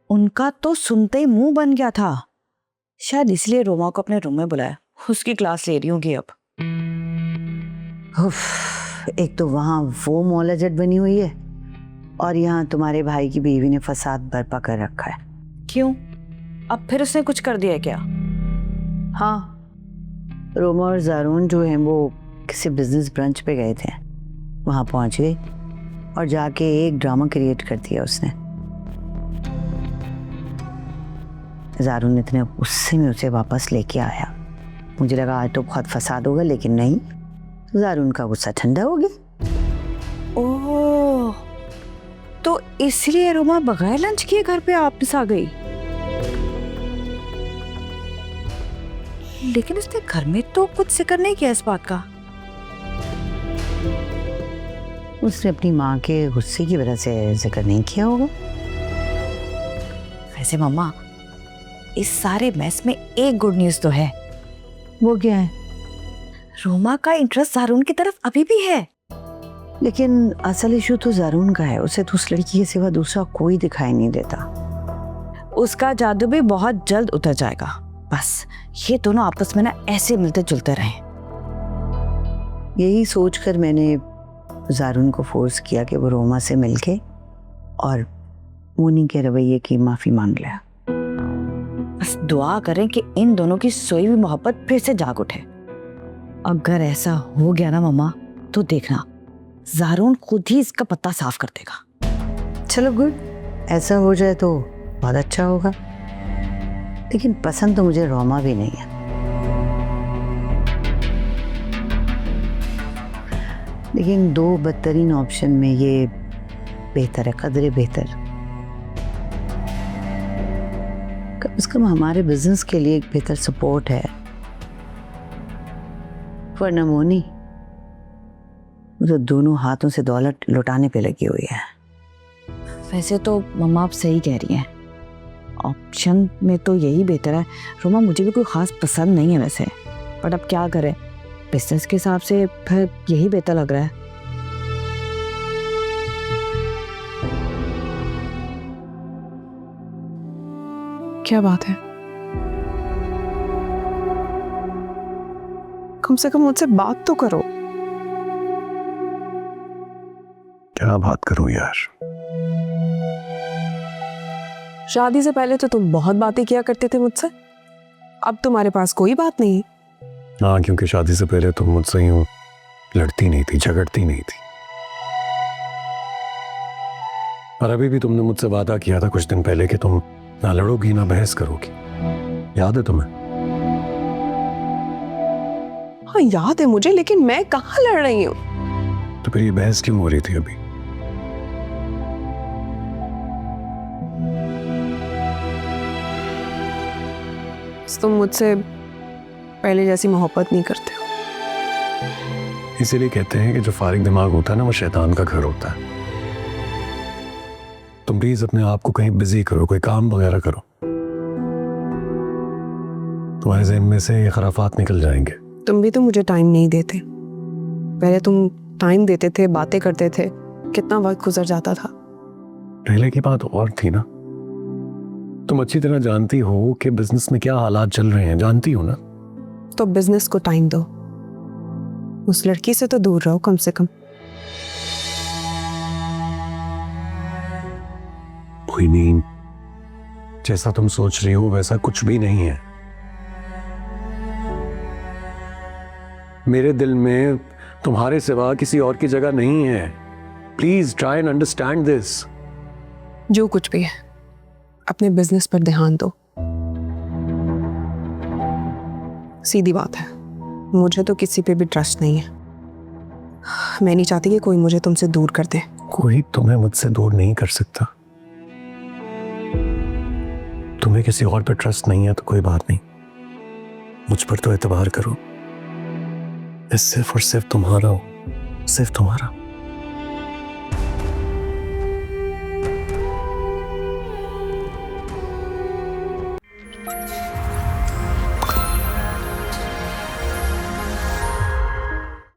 उनका तो सुनते ही मुंह बन गया था। शायद इसलिए रोमा को अपने रूम में बुलाया, उसकी क्लास ले रही होंगी अब। एक तो वहां वो मौलजट बनी हुई है और यहाँ तुम्हारे भाई की बीवी ने फसाद बर्पा कर रखा है। क्यों? अब फिर उसने कुछ कर दिया है क्या? हाँ, रोमा और जारून जो हैं वो किसी बिजनेस ब्रांच पे गए थे, वहां पहुंच गई और जाके एक ड्रामा क्रिएट कर दिया उसने। जारून इतने गुस्से में उसे वापस लेके आया, मुझे लगा आज तो बहुत फसाद होगा, लेकिन नहीं, जारून का गुस्सा ठंडा हो गया। ओह, तो इसलिए रोमा बगैर लंच किए घर पे वापस आ गई। लेकिन उसने घर में तो कुछ जिक्र नहीं किया इस बात का। उसने अपनी माँ के गुस्से की वजह से जिक्र नहीं किया होगा। वैसे मम्मा, इस सारे मैस में एक गुड न्यूज तो है। वो क्या है? रोमा का इंटरेस्ट जारून की तरफ अभी भी है। लेकिन असल इशू तो जारून का है, उसे तो उस लड़की के सिवा दूसरा कोई दिखाई नहीं देता। उसका जादू भी बहुत जल्द उतर जाएगा, बस ये दोनों आपस में ना ऐसे मिलते जुलते रहें। यही सोचकर मैंने जारून को फोर्स किया कि वो रोमा से मिलके और मुनी के रवैये की माफी मांग ले। बस दुआ करें कि इन दोनों की सोई हुई मोहब्बत फिर से जाग उठे। अगर ऐसा हो गया ना मम्मा, तो देखना जारून खुद ही इसका पत्ता साफ कर देगा। चलो गुड, ऐसा हो जाए तो बहुत अच्छा होगा, लेकिन पसंद तो मुझे रोमा भी नहीं है। लेकिन दो बदतरीन ऑप्शन में ये बेहतर है, कदरे बेहतर। कम से कम हमारे बिजनेस के लिए एक बेहतर सपोर्ट है। वरना मोनी तो दोनों हाथों से दौलत लुटाने पे लगी हुई है। वैसे तो मम्मा आप सही कह रही हैं, ऑप्शन में तो यही बेहतर है। रोमा मुझे भी कोई खास पसंद नहीं है वैसे, बट अब क्या करें, बिजनेस के हिसाब से फिर यही बेहतर लग रहा है। क्या बात है? कम से कम मुझसे बात तो करो। क्या बात करूं यार? शादी से पहले तो तुम बहुत बातें किया करते थे मुझसे, अब तुम्हारे पास कोई बात नहीं। हाँ, क्योंकि शादी से पहले तुम मुझसे यूं लड़ती नहीं थी, झगड़ती नहीं थी। और अभी भी तुमने मुझसे वादा किया था कुछ दिन पहले कि तुम ना लड़ोगी ना बहस करोगी, याद है तुम्हें? हाँ याद है मुझे, लेकिन मैं कहाँ लड़ रही हूँ? तो फिर ये बहस क्यों हो रही थी अभी? तुम मुझसे पहले जैसी मोहब्बत नहीं करते हो। इसीलिए कहते हैं कि जो फारिग दिमाग होता है ना, वो शैतान का घर होता है। तुम प्लीज अपने आप को कहीं बिजी करो, कोई काम वगैरह करो, तुम्हारे ज़हन में से ये खराफात निकल जाएंगे। तुम भी तो मुझे टाइम नहीं देते। पहले तुम टाइम देते थे, बातें करते थे, कितना वक्त गुजर जाता था। पहले की बात और थी ना। तुम अच्छी तरह जानती हो कि बिजनेस में क्या हालात चल रहे हैं, जानती हो ना। तो बिजनेस को टाइम दो, उस लड़की से तो दूर रहो कम से कम। कोई नहीं, जैसा तुम सोच रही हो वैसा कुछ भी नहीं है। मेरे दिल में तुम्हारे सिवा किसी और की जगह नहीं है। Please try and understand this. जो कुछ भी है, अपने बिजनेस पर ध्यान दो। सीधी बात है, मुझे तो किसी पे भी ट्रस्ट नहीं है। मैं नहीं चाहती कि कोई मुझे तुमसे दूर कर दे। कोई तुम्हें मुझसे दूर नहीं कर सकता। तुम्हें किसी और पे ट्रस्ट नहीं है तो कोई बात नहीं, मुझ पर तो एतबार करो। मैं सिर्फ और सिर्फ तुम्हारा हूं, सिर्फ तुम्हारा।